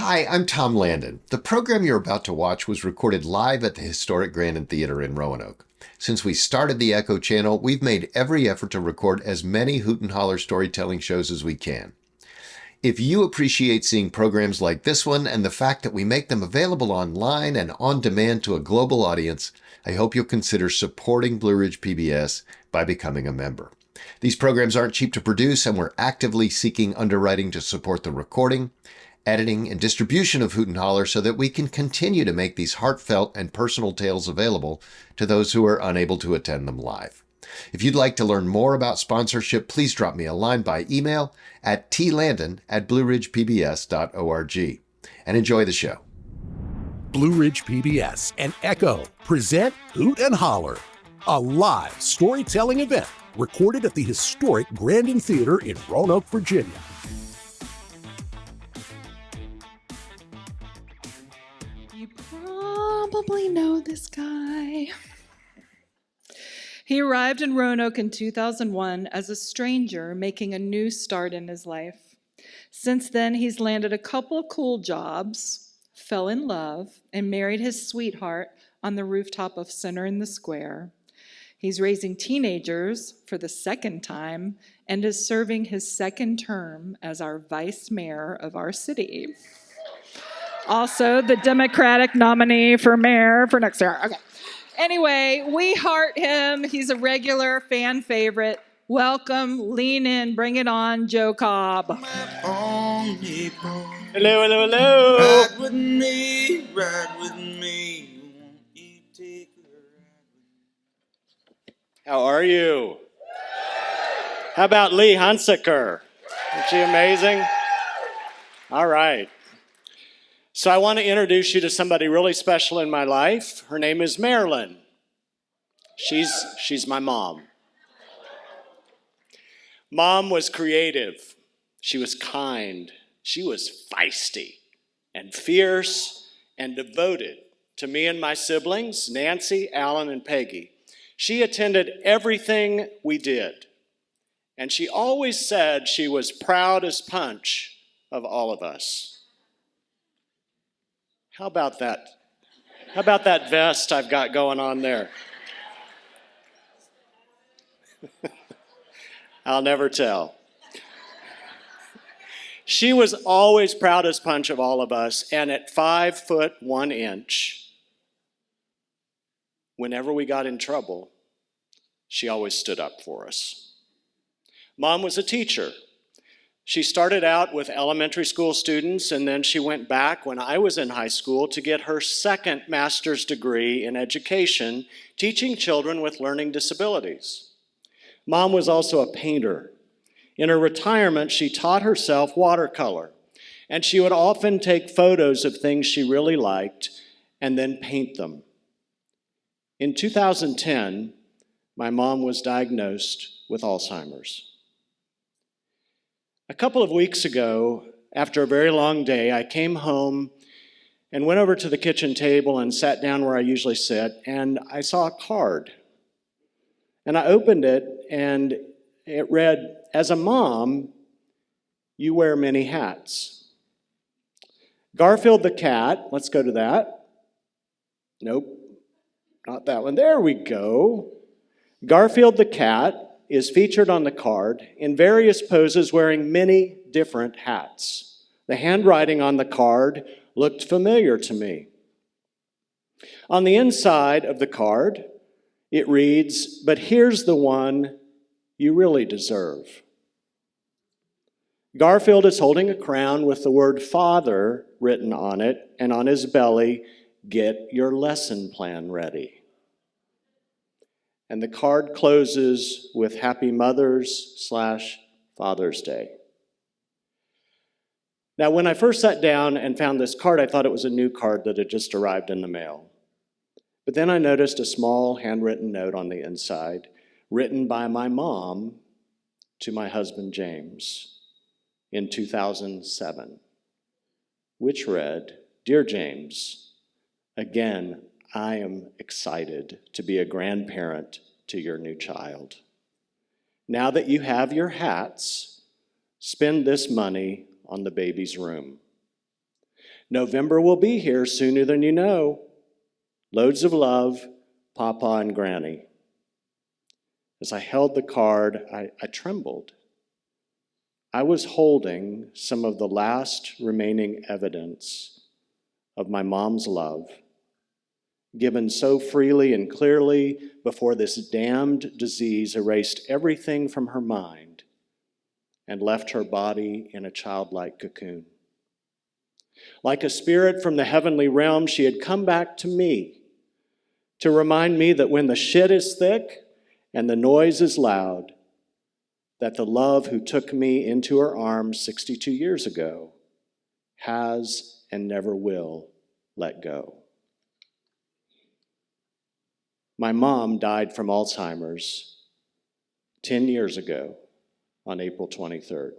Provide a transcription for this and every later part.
Hi, I'm Tom Landon. The program you're about to watch was recorded live at the historic Grandin Theater in Roanoke. Since we started the Echo channel, we've made every effort to record as many Hoot and Holler storytelling shows as we can. If you appreciate seeing programs like this one and the fact that we make them available online and on demand to a global audience, I hope you'll consider supporting Blue Ridge PBS by becoming a member. These programs aren't cheap to produce, and we're actively seeking underwriting to support the recording, editing, and distribution of Hoot and Holler so that we can continue to make these heartfelt and personal tales available to those who are unable to attend them live. If you'd like to learn more about sponsorship, please drop me a line by email at tlandon@blueridgepbs.org. And enjoy the show. Blue Ridge PBS and Echo present Hoot and Holler, a live storytelling event recorded at the historic Grandin Theater in Roanoke, Virginia. You probably know this guy. He arrived in Roanoke in 2001 as a stranger making a new start in his life. Since then, he's landed a couple of cool jobs, fell in love, and married his sweetheart on the rooftop of Center in the Square. He's raising teenagers for the second time and is serving his second term as our vice mayor of our city. Also, the Democratic nominee for mayor for next year. Okay. Anyway, we heart him. He's a regular fan favorite. Welcome, lean in, bring it on, Joe Cobb. Hello, Hello, hello. Ride with me, ride with me. Won't you take a ride? How are you? How about Lee Hunsaker? Isn't she amazing? All right. So I want to introduce you to somebody really special in my life. Her name is Marilyn. She's my mom. Mom was creative. She was kind. She was feisty and fierce and devoted to me and my siblings, Nancy, Alan, and Peggy. She attended everything we did. And she always said she was proud as punch of all of us. How about that? How about that vest I've got going on there? I'll never tell. She was always proud as punch of all of us, and at 5'1", whenever we got in trouble, she always stood up for us. Mom was a teacher. She started out with elementary school students, and then she went back when I was in high school to get her second master's degree in education, teaching children with learning disabilities. Mom was also a painter. In her retirement, she taught herself watercolor, and she would often take photos of things she really liked and then paint them. In 2010, my mom was diagnosed with Alzheimer's. A couple of weeks ago, after a very long day, I came home and went over to the kitchen table and sat down where I usually sit, and I saw a card. And I opened it, and it read, "As a mom, you wear many hats." Garfield the cat, let's go to that. Nope, not that one. There we go. Garfield the cat is featured on the card in various poses wearing many different hats. The handwriting on the card looked familiar to me. On the inside of the card, it reads, "But here's the one you really deserve." Garfield is holding a crown with the word father written on it, and on his belly, "Get your lesson plan ready." And the card closes with Happy Mother's/Father's Day. Now, when I first sat down and found this card, I thought it was a new card that had just arrived in the mail. But then I noticed a small handwritten note on the inside, written by my mom to my husband, James, in 2007, which read, "Dear James, again, I am excited to be a grandparent to your new child. Now that you have your hats, spend this money on the baby's room. November will be here sooner than you know. Loads of love, Papa and Granny. As I held the card, I trembled. I was holding some of the last remaining evidence of my mom's love, given so freely and clearly before this damned disease erased everything from her mind and left her body in a childlike cocoon. Like a spirit from the heavenly realm, she had come back to me to remind me that when the shit is thick and the noise is loud, that the love who took me into her arms 62 years ago has and never will let go. My mom died from Alzheimer's 10 years ago on April 23rd.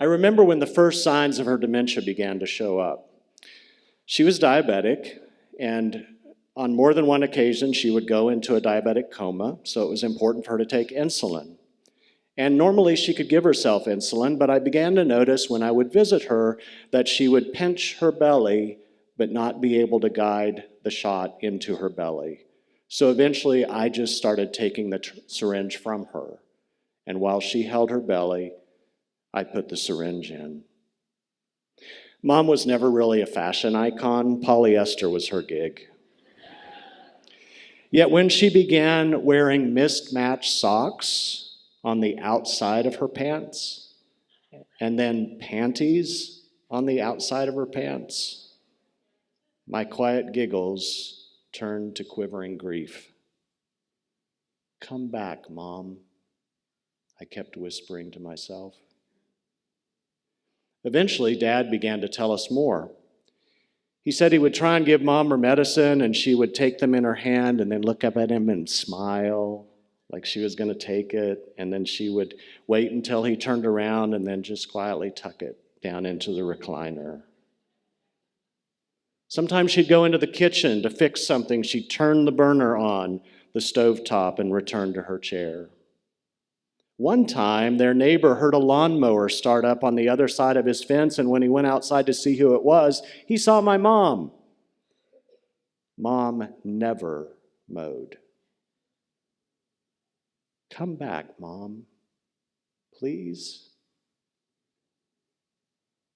I remember when the first signs of her dementia began to show up. She was diabetic, and on more than one occasion, she would go into a diabetic coma, so it was important for her to take insulin. And normally she could give herself insulin, but I began to notice when I would visit her that she would pinch her belly but not be able to guide the shot into her belly. So eventually I just started taking the syringe from her. And while she held her belly, I put the syringe in. Mom was never really a fashion icon. Polyester was her gig. Yet when she began wearing mismatched socks on the outside of her pants, and then panties on the outside of her pants, my quiet giggles turned to quivering grief. "Come back, Mom," I kept whispering to myself. Eventually, Dad began to tell us more. He said he would try and give Mom her medicine, and she would take them in her hand and then look up at him and smile like she was going to take it, and then she would wait until he turned around and then just quietly tuck it down into the recliner. Sometimes she'd go into the kitchen to fix something. She'd turn the burner on the stovetop and return to her chair. One time, their neighbor heard a lawnmower start up on the other side of his fence, and when he went outside to see who it was, he saw my mom. Mom never mowed. "Come back, Mom, please."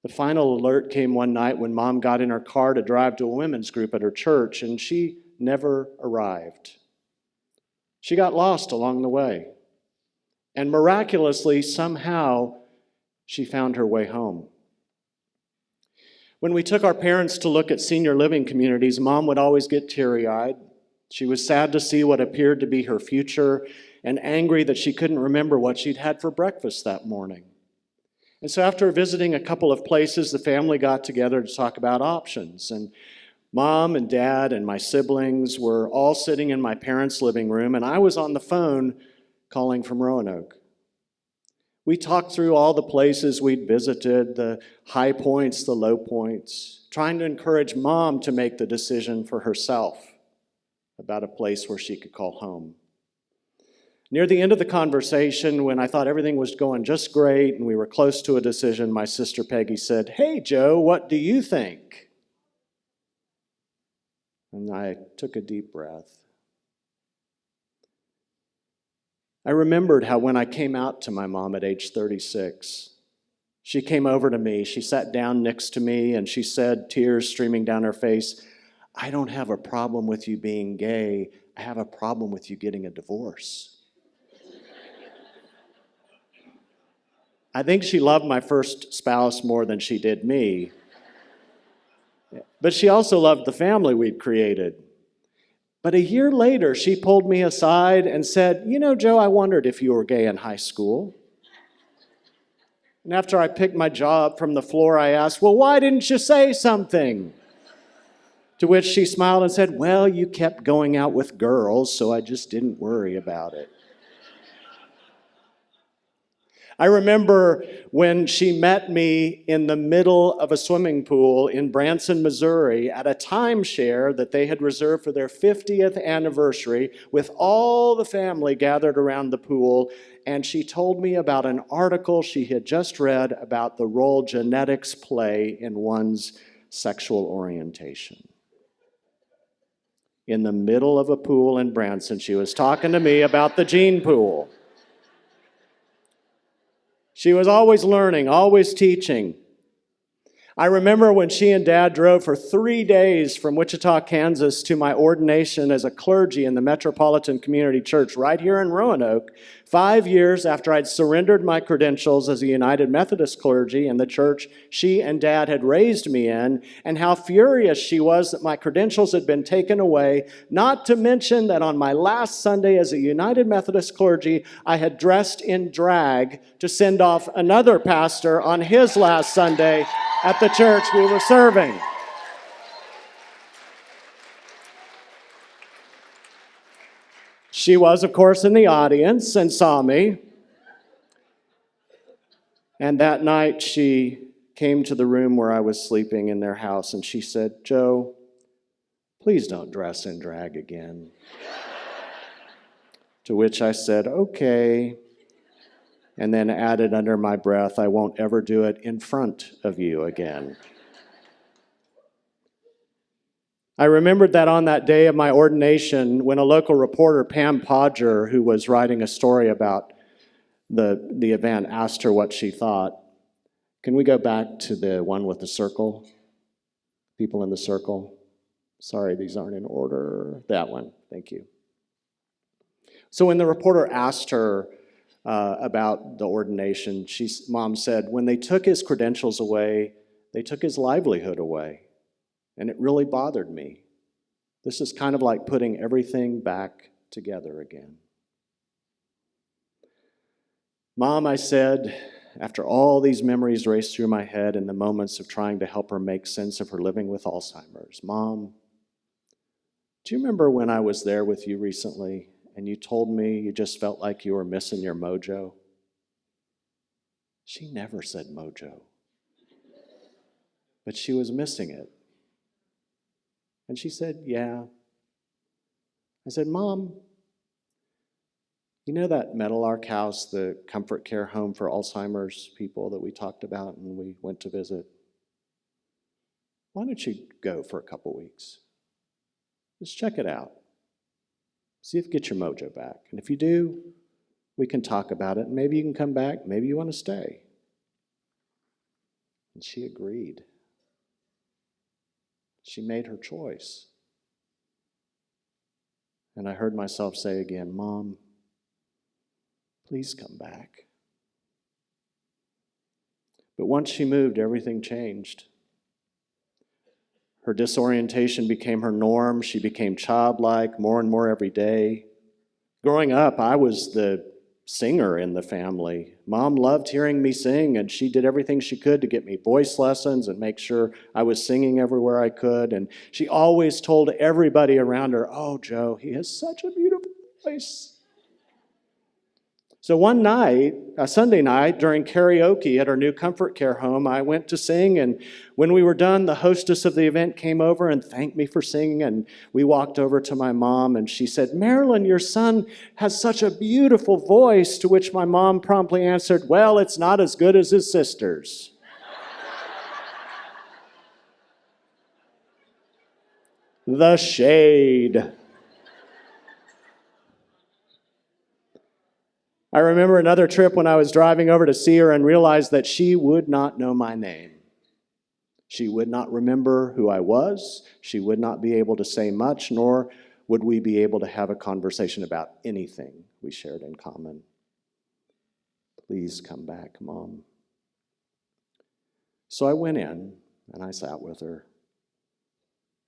The final alert came one night when Mom got in her car to drive to a women's group at her church, and she never arrived. She got lost along the way. And miraculously, somehow, she found her way home. When we took our parents to look at senior living communities, Mom would always get teary-eyed. She was sad to see what appeared to be her future and angry that she couldn't remember what she'd had for breakfast that morning. And so after visiting a couple of places, the family got together to talk about options. And Mom and Dad and my siblings were all sitting in my parents' living room, and I was on the phone calling from Roanoke. We talked through all the places we'd visited, the high points, the low points, trying to encourage Mom to make the decision for herself about a place where she could call home. Near the end of the conversation, when I thought everything was going just great and we were close to a decision, my sister Peggy said, "Hey, Joe, what do you think?" And I took a deep breath. I remembered how when I came out to my mom at age 36, she came over to me, she sat down next to me, and she said, tears streaming down her face, "I don't have a problem with you being gay. I have a problem with you getting a divorce." I think she loved my first spouse more than she did me. But she also loved the family we'd created. But a year later, she pulled me aside and said, "You know, Joe, I wondered if you were gay in high school." And after I picked my jaw up from the floor, I asked, "Well, why didn't you say something?" To which she smiled and said, "Well, you kept going out with girls, so I just didn't worry about it." I remember when she met me in the middle of a swimming pool in Branson, Missouri, at a timeshare that they had reserved for their 50th anniversary, with all the family gathered around the pool, and she told me about an article she had just read about the role genetics play in one's sexual orientation. In the middle of a pool in Branson, she was talking to me about the gene pool. She was always learning, always teaching. I remember when she and Dad drove for 3 days from Wichita, Kansas to my ordination as a clergy in the Metropolitan Community Church right here in Roanoke, 5 years after I'd surrendered my credentials as a United Methodist clergy in the church she and Dad had raised me in, and how furious she was that my credentials had been taken away, not to mention that on my last Sunday as a United Methodist clergy, I had dressed in drag to send off another pastor on his last Sunday at the church we were serving. She was, of course, in the audience and saw me. And that night she came to the room where I was sleeping in their house and she said, "Joe, please don't dress in drag again." To which I said, "Okay." And then added under my breath, "I won't ever do it in front of you again." I remembered that on that day of my ordination, when a local reporter, Pam Podger, who was writing a story about the event, asked her what she thought. Can we go back to the one with the circle? People in the circle? Sorry, these aren't in order. That one, thank you. So when the reporter asked her about the ordination, Mom said, when they took his credentials away, they took his livelihood away. And it really bothered me. This is kind of like putting everything back together again. Mom, I said, after all these memories raced through my head in the moments of trying to help her make sense of her living with Alzheimer's, Mom, do you remember when I was there with you recently and you told me you just felt like you were missing your mojo? She never said mojo, but she was missing it. And she said, yeah. I said, Mom, you know that Meadowlark House, the comfort care home for Alzheimer's people that we talked about and we went to visit? Why don't you go for a couple weeks? Just check it out. See if you get your mojo back. And if you do, we can talk about it. Maybe you can come back. Maybe you want to stay. And she agreed. She made her choice. And I heard myself say again, Mom, please come back. But once she moved, everything changed. Her disorientation became her norm. She became childlike more and more every day. Growing up, I was the singer in the family. Mom loved hearing me sing, and she did everything she could to get me voice lessons and make sure I was singing everywhere I could. And she always told everybody around her, oh, Joe, he has such a beautiful voice. So one night, a Sunday night, during karaoke at our new comfort care home, I went to sing, and when we were done, the hostess of the event came over and thanked me for singing, and we walked over to my mom, and she said, Marilyn, your son has such a beautiful voice, to which my mom promptly answered, well, it's not as good as his sister's. The shade. I remember another trip when I was driving over to see her and realized that she would not know my name. She would not remember who I was. She would not be able to say much, nor would we be able to have a conversation about anything we shared in common. Please come back, Mom. So I went in and I sat with her.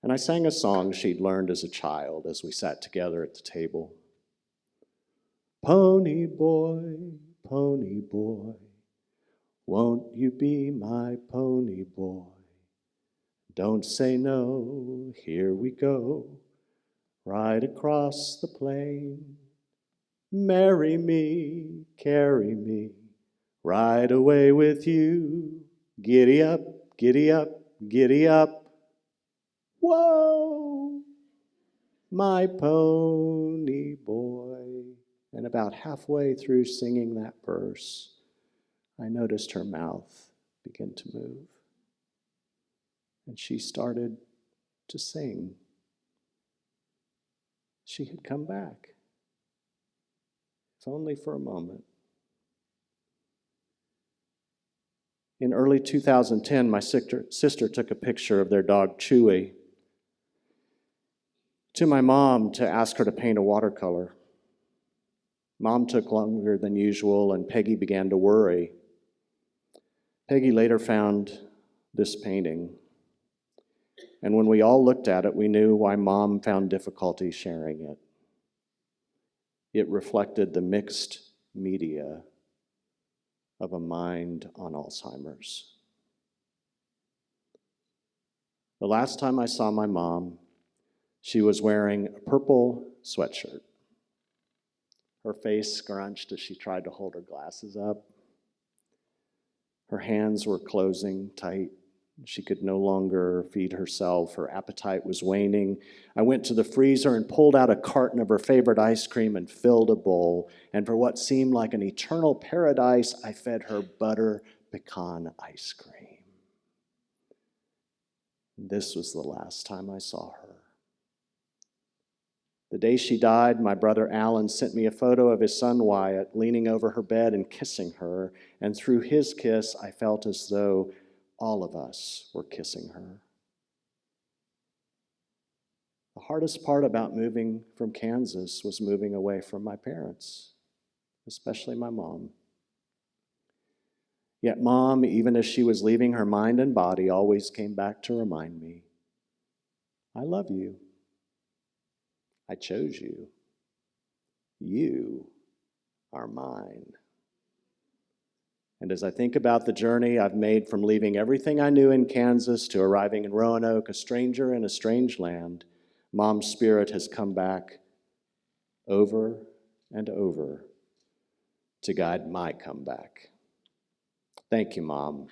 And I sang a song she'd learned as a child as we sat together at the table. Pony boy, won't you be my pony boy? Don't say no, here we go, right across the plain. Marry me, carry me, Ride away with you. Giddy up, giddy up, giddy up. Whoa, my pony boy. And about halfway through singing that verse, I noticed her mouth begin to move. And she started to sing. She had come back, if only for a moment. In early 2010, my sister took a picture of their dog, Chewy, to my mom to ask her to paint a watercolor. Mom took longer than usual, and Peggy began to worry. Peggy later found this painting, and when we all looked at it, we knew why Mom found difficulty sharing it. It reflected the mixed media of a mind on Alzheimer's. The last time I saw my mom, she was wearing a purple sweatshirt. Her face scrunched as she tried to hold her glasses up. Her hands were closing tight. She could no longer feed herself. Her appetite was waning. I went to the freezer and pulled out a carton of her favorite ice cream and filled a bowl. And for what seemed like an eternal paradise, I fed her butter pecan ice cream. This was the last time I saw her. The day she died, my brother Alan sent me a photo of his son Wyatt leaning over her bed and kissing her. And through his kiss, I felt as though all of us were kissing her. The hardest part about moving from Kansas was moving away from my parents, especially my mom. Yet Mom, even as she was leaving her mind and body, always came back to remind me, I love you. I chose you. You are mine. And as I think about the journey I've made from leaving everything I knew in Kansas to arriving in Roanoke, a stranger in a strange land, Mom's spirit has come back over and over to guide my comeback. Thank you, Mom.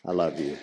I love you.